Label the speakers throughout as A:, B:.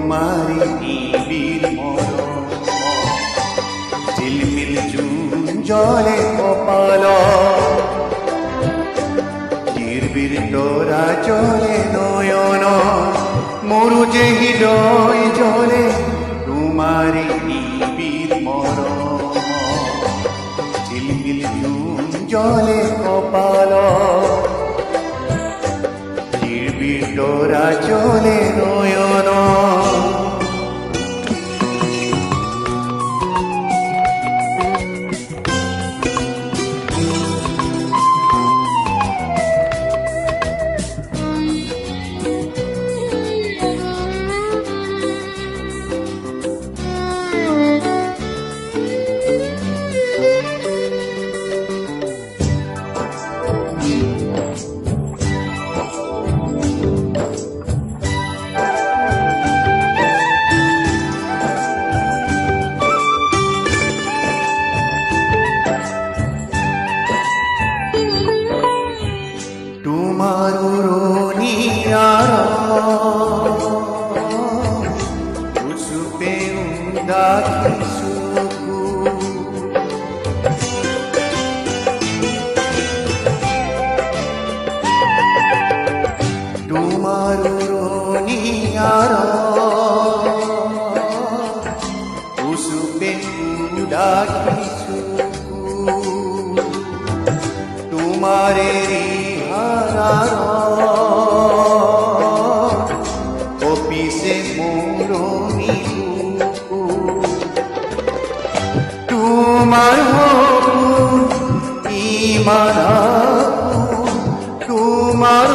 A: তোমারি নিবিড় মরণ ঝিলমিল জুন জলে কপাল নির্বিড় তোরা জলে নয়ন মরু যে হৃদয় জলে তোমারি নিবিড় মরণ ঝিলমিল জুন জলে কপাল নির্বিড় তোরা জলে নয়ন तुम्हारे অফিসে মোরনি তোমার ইমান তোমার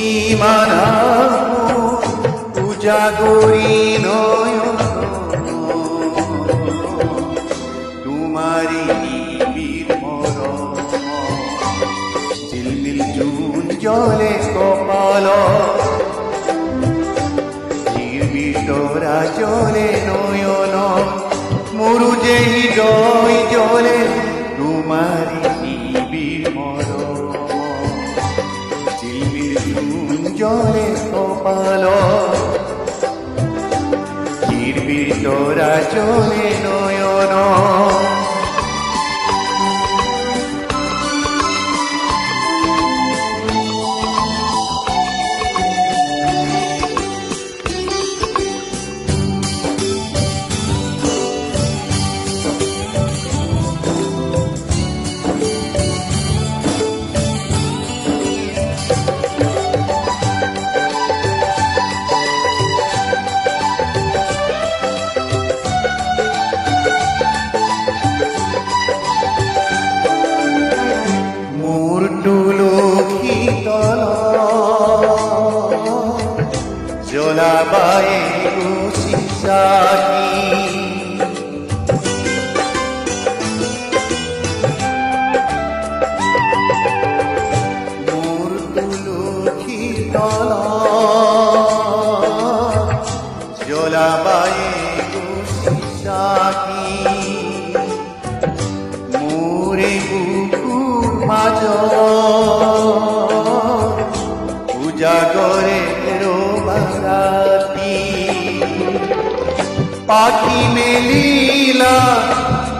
A: ইমান উজাগরি নয়ন তোমারি নিবিড় মরণ ঝিলমিল জুন জলে কপাল নির্বিড় তোরা জলে নয়ন মরু যে হৃদয় জলে তোমারি নিবিড় মরণ ঝিলমিল জুন জলে কপাল নির্বিড় তোরা জলে নয়ন জলাবায়ে গুছিসাকি মোর তুলসী তল জলাবায়ে গুছিসাকি মোরে বুকুর মাঝ উজাগরে পাখি মেলিলা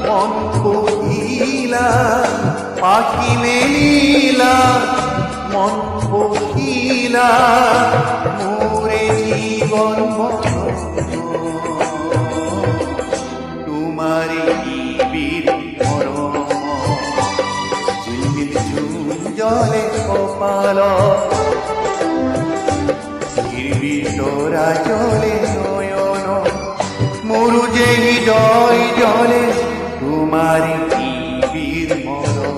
A: মন বহিলা পাখি মেলিলা মন বহিলা মোরে জীবন তোমারি নিবিড় মরণ ঝিলমিল জুন জলে কপাল নির্বিড় তোরা জলে নয়ন মরু যে হৃদয় জলে তোমারি নিবিড় মরণ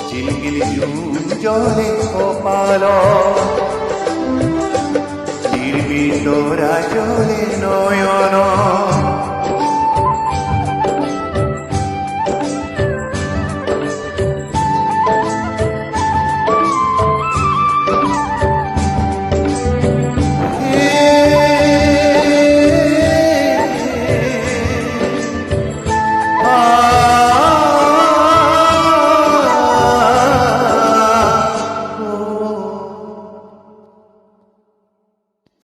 A: ঝিলমিল জুন জলে কপাল নির্বিড় তোরা জলে নয়ন